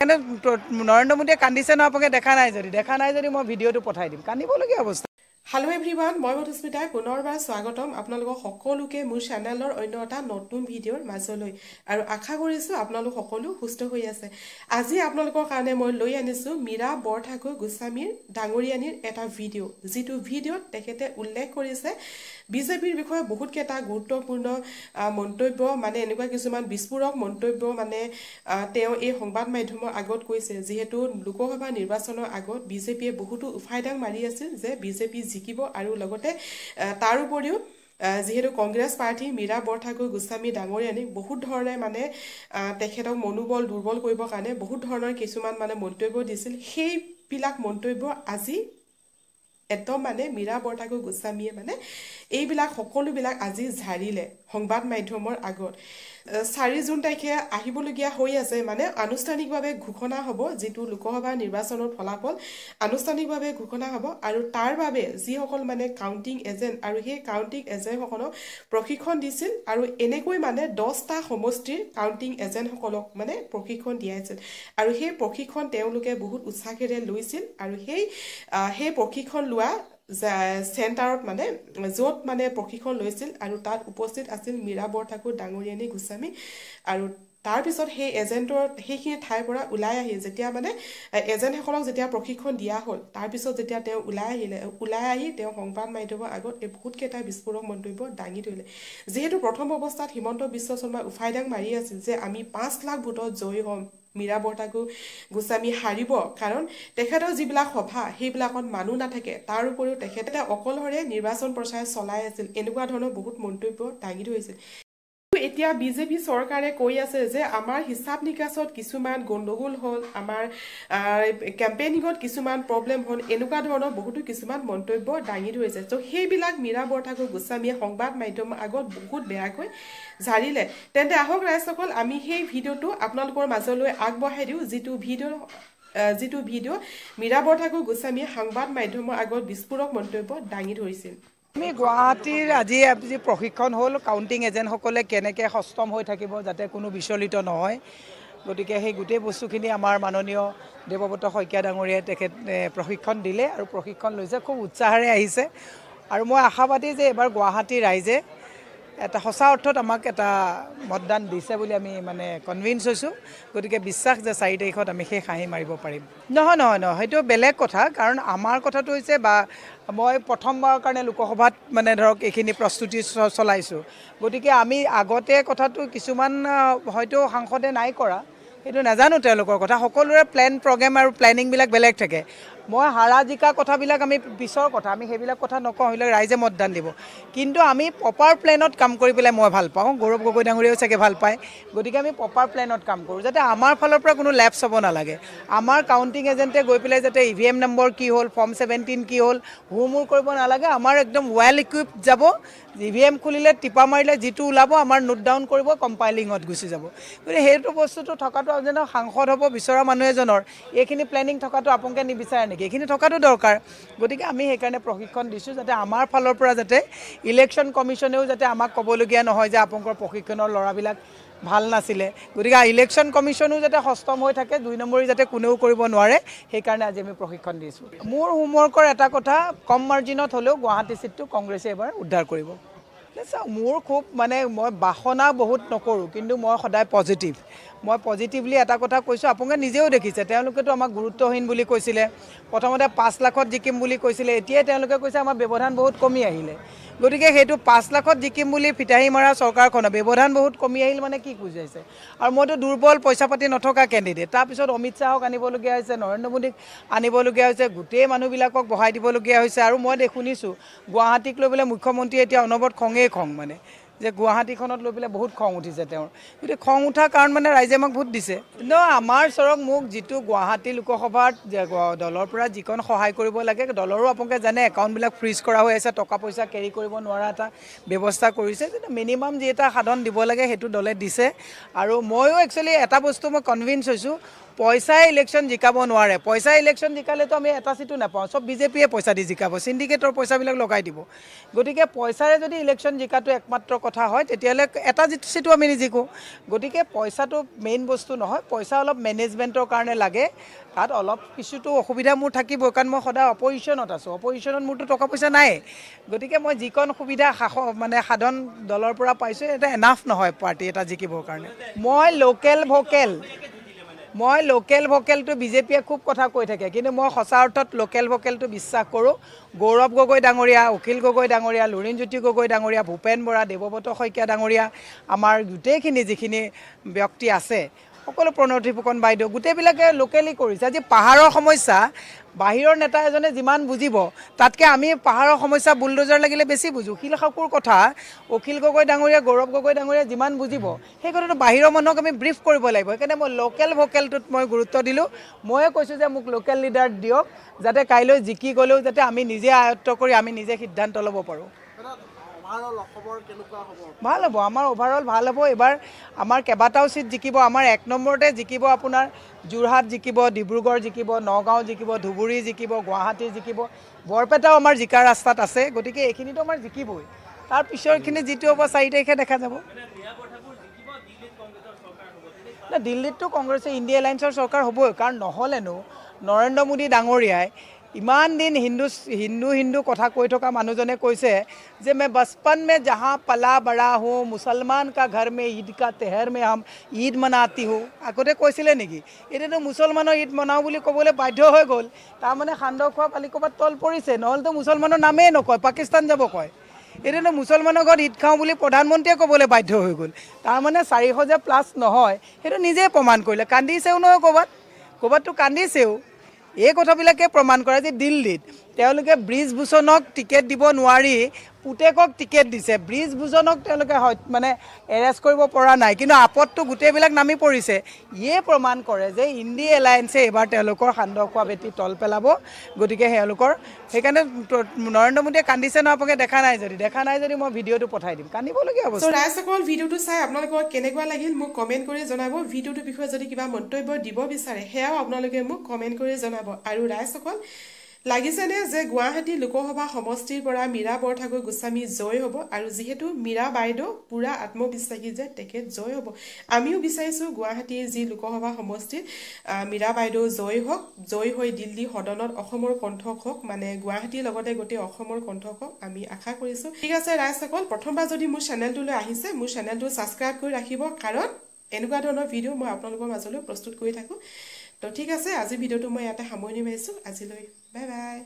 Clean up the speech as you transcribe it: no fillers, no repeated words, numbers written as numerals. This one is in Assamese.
নৰেন্দ্ৰ মোদীয়ে কান্দিছে ন আপোনালোকে দেখা নাই যদি মই ভিডিঅ'টো পঠাই দিম কান্দিবলগীয়া অৱস্থা হেল্ল' এভৰিৱান মই মধুস্মিতাই পুনৰবাৰ স্বাগতম আপোনালোকক সকলোকে মোৰ চেনেলৰ অন্য এটা নতুন ভিডিঅ'ৰ মাজলৈ আৰু আশা কৰিছোঁ আপোনালোক সকলো সুস্থ হৈ আছে আজি আপোনালোকৰ কাৰণে মই লৈ আনিছোঁ মীৰা বৰঠাকুৰ গোস্বামীৰ ডাঙৰীয়ানীৰ এটা ভিডিঅ' যিটো ভিডিঅ'ত তেখেতে উল্লেখ কৰিছে বিজেপিৰ বিষয়ে বহুত কেইটা গুৰুত্বপূৰ্ণ মন্তব্য মানে এনেকুৱা কিছুমান বিস্ফোৰক মন্তব্য মানে তেওঁ এই সংবাদ মাধ্যমৰ আগত কৈছে যিহেতু লোকসভা নিৰ্বাচনৰ আগত বিজেপিয়ে বহুতো উফাইদাং মাৰি আছিল যে বিজেপি জিকিব আৰু লগতে তাৰ উপৰিও যিহেতু কংগ্ৰেছ প্ৰাৰ্থী মীৰা বৰঠাকুৰ গোস্বামী ডাঙৰীয়ানীক বহুত ধৰণে মানে তেখেতক মনোবল দুৰ্বল কৰিবৰ কাৰণে বহুত ধৰণৰ কিছুমান মানে মন্তব্য দিছিল সেইবিলাক মন্তব্য আজি একদম মানে মীৰা বৰঠাকুৰ গোস্বামীয়ে মানে এইবিলাক সকলোবিলাক আজি ঝাৰিলে সংবাদ মাধ্যমৰ আগত 4 জুন তাৰিখে আহিবলগীয়া হৈ আছে মানে আনুষ্ঠানিকভাৱে ঘোষণা হ'ব যেটো লোকসভা নিৰ্বাচনৰ ফলাফল আনুষ্ঠানিকভাৱে ঘোষণা হ'ব আৰু তাৰ বাবে যিসকল মানে কাউন্টিং এজেন্ট আৰু সেই কাউন্টিং এজেন্টসকলক প্ৰশিক্ষণ দিছিল আৰু এনেকৈ মানে 10টা সমষ্টিৰ কাউন্টিং এজেন্টসকলক মানে প্ৰশিক্ষণ দিয়াইছিল আৰু সেই প্ৰশিক্ষণ তেওঁলোকে বহুত উৎসাহেৰে লৈছিল আৰু সেই প্ৰশিক্ষণ লোৱা চেণ্টাৰত মানে য'ত মানে প্ৰশিক্ষণ লৈছিল আৰু তাত উপস্থিত আছিল মীৰা বৰঠাকুৰ ডাঙৰীয়ানী গোস্বামী আৰু তাৰ পিছত সেই এজেন্টৰ সেইখিনি ঠাইৰ পৰা ওলাই আহি যেতিয়া মানে এজেন্টসকলক যেতিয়া প্ৰশিক্ষণ দিয়া হ'ল তাৰ পিছত যেতিয়া তেওঁ ওলাই আহি তেওঁ সংবাদ মাধ্যমৰ আগত এই বহুত কেইটা বিস্ফোৰক মন্তব্য দাঙি ধৰিলে যিহেতু প্ৰথম অৱস্থাত হিমন্ত বিশ্ব শৰ্মা উফাইদাং মাৰি আছিল যে আমি 5 লাখ ভোটত জয়ী হ'ম মীৰা বৰঠাকুৰ গোস্বামী হাৰিব কাৰণ তেখেতৰ যিবিলাক সভা সেইবিলাকত মানুহ নাথাকে তাৰ উপৰিও তেখেতে অকলহৰে নিৰ্বাচন প্ৰচাৰ চলাই আছিল এনেকুৱা ধৰণৰ বহুত মন্তব্য দাঙি ধৰিছিল এতিয়া বিজেপি চৰকাৰে কৈ আছে যে আমাৰ হিচাপ নিকাছত কিছুমান গণ্ডগোল হ'ল আমাৰ কেম্পেইনিঙত কিছুমান প্ৰবলেম হ'ল এনেকুৱা ধৰণৰ বহুতো কিছুমান মন্তব্য দাঙি ধৰিছে তো সেইবিলাক মীৰা বৰঠাকুৰ গোস্বামীয়ে সংবাদ মাধ্যমৰ আগত বহুত বেয়াকৈ ঝাৰিলে তেন্তে আহক ৰাইজসকল আমি সেই ভিডিঅ'টো আপোনালোকৰ মাজলৈ আগবঢ়াই দিওঁ যিটো ভিডিঅ' মীৰা বৰঠাকুৰ গোস্বামীয়ে সংবাদ মাধ্যমৰ আগত বিস্ফোৰক মন্তব্য দাঙি ধৰিছিল আমি গুৱাহাটীৰ আজি প্ৰশিক্ষণ হ'ল কাউন্টিং এজেন্টসকলে কেনেকৈ সষ্টম হৈ থাকিব যাতে কোনো বিচলিত নহয় গতিকে সেই গোটেই বস্তুখিনি আমাৰ মাননীয় দেৱব্ৰত শইকীয়া ডাঙৰীয়াই তেখেত প্ৰশিক্ষণ দিলে আৰু প্ৰশিক্ষণ লৈছে খুব উৎসাহেৰে আহিছে আৰু মই আশাবাদী যে এবাৰ গুৱাহাটীৰ ৰাইজে এটা সঁচা অৰ্থত আমাক এটা মতদান দিছে বুলি আমি মানে কনভিন্স হৈছোঁ গতিকে বিশ্বাস যে 4 তাৰিখত আমি সেই হাঁহি মাৰিব পাৰিম নহয় সেইটো বেলেগ কথা কাৰণ আমাৰ কথাটো হৈছে বা মই প্ৰথমবাৰৰ কাৰণে লোকসভাত মানে ধৰক এইখিনি প্ৰস্তুতি চলাইছোঁ গতিকে আমি আগতে কথাটো কিছুমান হয়তো সাংসদে নাই কৰা সেইটো নাজানো তেওঁলোকৰ কথা সকলোৰে প্লেন প্ৰগ্ৰেম আৰু প্লেনিংবিলাক বেলেগ থাকে মই হাৰা জিকা কথাবিলাক আমি পিছৰ কথা আমি সেইবিলাক কথা নকওঁ সেইবিলাক ৰাইজে মতদান দিব কিন্তু আমি প্ৰপাৰ প্লেনত কাম কৰি পেলাই মই ভাল পাওঁ গৌৰৱ গগৈ ডাঙৰীয়াও চাগে ভাল পায় গতিকে আমি প্ৰপাৰ প্লেনত কাম কৰোঁ যাতে আমাৰ ফালৰ পৰা কোনো লেপছ হ'ব নালাগে আমাৰ কাউন্টিং এজেণ্টে গৈ পেলাই যাতে EVM নম্বৰ কি হ'ল ফৰ্ম 17 কি হ'ল হুমুৰ কৰিব নালাগে আমাৰ একদম ৱেল ইকুইপ যাব EVM খুলিলে টিপা মাৰিলে যিটো ওলাব আমাৰ নোট ডাউন কৰিব কম্পাইলিঙত গুচি যাব গতিকে সেইটো বস্তুটো থকাটো যেন সাংসদ হ'ব বিচৰা মানুহ এজনৰ এইখিনি প্লেনিং থকাটো আপোনালোকে নিবিচাৰে নেকি এইখিনি থকাটো দৰকাৰ গতিকে আমি সেইকাৰণে প্ৰশিক্ষণ দিছোঁ যাতে আমাৰ ফালৰ পৰা যাতে ইলেকশ্যন কমিশ্যনেও যাতে আমাক ক'বলগীয়া নহয় যে আপোনালোকৰ প্ৰশিক্ষণৰ ল'ৰাবিলাক ভাল নাছিলে গতিকে ইলেকশ্যন কমিশ্যনো যাতে সষ্টম হৈ থাকে 2 নম্বৰী যাতে কোনেও কৰিব নোৱাৰে সেইকাৰণে আজি আমি প্ৰশিক্ষণ দিছোঁ মোৰ হোমৱৰ্কৰ এটা কথা কম মাৰ্জিনত হ'লেও গুৱাহাটী চিটটো কংগ্ৰেছে এবাৰ উদ্ধাৰ কৰিব মোৰ খুব মানে মই বাসনা বহুত নকৰোঁ কিন্তু মই সদায় পজিটিভ মই পজিটিভলি এটা কথা কৈছোঁ আপোনালোকে নিজেও দেখিছে তেওঁলোকেতো আমাক গুৰুত্বহীন বুলি কৈছিলে প্ৰথমতে 5 লাখত জিকিম বুলি কৈছিলে এতিয়া তেওঁলোকে কৈছে আমাৰ ব্যৱধান বহুত কমি আহিলে গতিকে সেইটো 5 লাখত জিকিম বুলি ফিতাহী মাৰা চৰকাৰখনৰ ব্যৱধান বহুত কমি আহিল মানে কি বুজাইছে আৰু মইতো দুৰ্বল পইচা পাতি নথকা কেণ্ডিডেট তাৰপিছত অমিত শ্বাহক আনিবলগীয়া হৈছে নৰেন্দ্ৰ মোদীক আনিবলগীয়া হৈছে গোটেই মানুহবিলাকক বহাই দিবলগীয়া হৈছে আৰু মই শুনিছোঁ গুৱাহাটীক লৈ পেলাই মুখ্যমন্ত্ৰী এতিয়া অনবৰত খং মানে যে গুৱাহাটীখনত লৈ পেলাই বহুত খং উঠিছে তেওঁৰ গতিকে খং উঠা কাৰণ মানে ৰাইজে আমাক ভোট দিছে আমাৰ চৰক মোক যিটো গুৱাহাটী লোকসভাত দলৰ পৰা যিকণ সহায় কৰিব লাগে দলৰো আপোনালোকে জানে একাউণ্টবিলাক ফ্ৰিজ কৰা হৈ আছে টকা পইচা কেৰি কৰিব নোৱাৰা এটা ব্যৱস্থা কৰিছে কিন্তু মিনিমাম যি এটা সাধন দিব লাগে সেইটো দলে দিছে আৰু ময়ো একচুৱেলি এটা বস্তু মই কনভিন্স হৈছোঁ পইচাই ইলেকশ্যন জিকাব নোৱাৰে পইচা ইলেকশ্যন জিকালেতো আমি এটা চিটো নাপাওঁ চব বিজেপিয়ে পইচা দি জিকাব চিণ্ডিকেটৰ পইচাবিলাক লগাই দিব গতিকে পইচাৰে যদি ইলেকশ্যন জিকাটো একমাত্ৰ কথা হয় তেতিয়াহ'লে এটা চিটো আমি নিজিকো গতিকে পইচাটো মেইন বস্তু নহয় পইচা অলপ মেনেজমেণ্টৰ কাৰণে লাগে তাত অলপ কিছুতো অসুবিধা মোৰ থাকিব কাৰণ মই সদায় অপজিশ্যনত আছোঁ অপজিশ্যনত মোৰতো টকা পইচা নাই গতিকে মই যিকণ সুবিধা মানে সাধন দলৰ পৰা পাইছোঁ এটা এনাফ নহয় পাৰ্টি এটা জিকিবৰ কাৰণে মই লোকেল ভোকেলটো বিজেপিয়ে খুব কথা কৈ থাকে কিন্তু মই সঁচা অৰ্থত লোকেল ভোকেলটো বিশ্বাস কৰোঁ গৌৰৱ গগৈ ডাঙৰীয়া অখিল গগৈ ডাঙৰীয়া লুৰিণজ্যোতি গগৈ ডাঙৰীয়া ভূপেন বৰা দেৱব্ৰত শইকীয়া ডাঙৰীয়া আমাৰ গোটেইখিনি যিখিনি ব্যক্তি আছে সকলো প্ৰণতি ফুকন বাইদেউ গোটেইবিলাকে লোকেলি কৰিছে আজি পাহাৰৰ সমস্যা বাহিৰৰ নেতা এজনে যিমান বুজিব তাতকৈ আমি পাহাৰৰ সমস্যা বুলডোজাৰ লাগিলে বেছি বুজোঁ শিলসাকুৰ কথা অখিল গগৈ ডাঙৰীয়া গৌৰৱ গগৈ ডাঙৰীয়া যিমান বুজিব সেই কথাটো বাহিৰৰ মানুহক আমি ব্ৰিফ কৰিব লাগিব সেইকাৰণে মই লোকেল ভোকেলটোত মই গুৰুত্ব দিলোঁ ময়ে কৈছোঁ যে মোক লোকেল লিডাৰ দিয়ক যাতে কাইলৈ জিকি গ'লেও যাতে আমি নিজে আয়ত্ব কৰি আমি নিজে সিদ্ধান্ত ল'ব পাৰোঁ ভাল হ'ব আমাৰ অভাৰঅল ভাল হ'ব এইবাৰ আমাৰ কেইবাটাও চিট জিকিব আমাৰ 1 নম্বৰতে জিকিব আপোনাৰ যোৰহাট জিকিব ডিব্ৰুগড় জিকিব নগাঁও জিকিব ধুবুৰী জিকিব গুৱাহাটী জিকিব বৰপেটাও আমাৰ জিকাৰ ৰাস্তাত আছে গতিকে এইখিনিতো আমাৰ জিকিবই তাৰ পিছৰখিনি যিটো হ'ব 4 তাৰিখে দেখা যাব দিল্লীততো কংগ্ৰেছে ইণ্ডিয়া এলায়েন্সৰ চৰকাৰ হ'বই কাৰণ নহ'লেনো নৰেন্দ্ৰ মোদী ডাঙৰীয়াই ইমান দিন হিন্দু কথা কৈ থকা মানুহজনে কৈছে যে मैं बचपन में जहाँ पला बड़ा हूँ मुसलमान का घर में ईद का तेहर में हम ईद मनाती हूँ আগতে কৈছিলে নেকি এতিয়াতো মুছলমানৰ ঈদ মনাওঁ বুলি ক'বলৈ বাধ্য হৈ গ'ল তাৰমানে সান্দহ খোৱা পালি ক'ৰবাত তল পৰিছে নহ'লেতো মুছলমানৰ নামেই নকয় পাকিস্তান যাব কয় এতিয়াতো মুছলমানৰ ঘৰত ঈদ খাওঁ বুলি প্ৰধানমন্ত্ৰীয়ে ক'বলৈ বাধ্য হৈ গ'ল তাৰমানে 400 যে প্লাছ নহয় সেইটো নিজেই প্ৰমাণ কৰিলে কান্দিছেও নহয় ক'ৰবাততো কান্দিছেও এই কথাবিলাকে প্ৰমাণ কৰে যে দিল্লীত তেওঁলোকে ব্ৰিজভূষণক টিকেট দিব নোৱাৰি পুতেকক টিকেট দিছে ব্ৰিজভূষণক তেওঁলোকে মানে এৰেষ্ট কৰিব পৰা নাই কিন্তু আপদটো গোটেইবিলাক নামি পৰিছে ইয়ে প্ৰমাণ কৰে যে ইণ্ডিয়া এলায়েন্সে এইবাৰ তেওঁলোকৰ সান্দহ খোৱা বেটি তল পেলাব গতিকে তেওঁলোকৰ সেইকাৰণে নৰেন্দ্ৰ মোদীয়ে কান্দিছে ন আপোনালোকে দেখা নাই যদি মই ভিডিঅ'টো পঠাই দিম কান্দিবলগীয়া অৱস্থা ৰাইজসকল ভিডিঅ'টো চাই আপোনালোকৰ কেনেকুৱা লাগিল মোক কমেণ্ট কৰি জনাব ভিডিঅ'টোৰ বিষয়ে যদি কিবা মন্তব্য দিব বিচাৰে সেয়াও আপোনালোকে মোক কমেণ্ট কৰি জনাব আৰু ৰাইজসকল লাগিছেনে যে গুৱাহাটী লোকসভা সমষ্টিৰ পৰা মীৰা বৰঠাকুৰ গোস্বামী জয় হ'ব আৰু যিহেতু মীৰা বাইদেউ পুৰা আত্মবিশ্বাসী যে তেখেত জয় হ'ব আমিও বিচাৰিছোঁ গুৱাহাটীৰ যি লোকসভা সমষ্টিত মীৰা বাইদেউ জয় হৈ দিল্লী সদনত অসমৰ কণ্ঠক হওক মানে গুৱাহাটীৰ লগতে গোটেই অসমৰ কণ্ঠক হওক আমি আশা কৰিছোঁ ঠিক আছে ৰাইজসকল প্ৰথমবাৰ যদি মোৰ চেনেলটোলৈ আহিছে মোৰ চেনেলটো ছাবস্ক্ৰাইব কৰি ৰাখিব কাৰণ এনেকুৱা ধৰণৰ ভিডিঅ' মই আপোনালোকৰ মাজলৈ প্ৰস্তুত কৰি থাকোঁ তো ঠিক আছে আজি ভিডিঅ'টো মই ইয়াতে সামৰণি মাৰিছোঁ আজিলৈ বাই বাই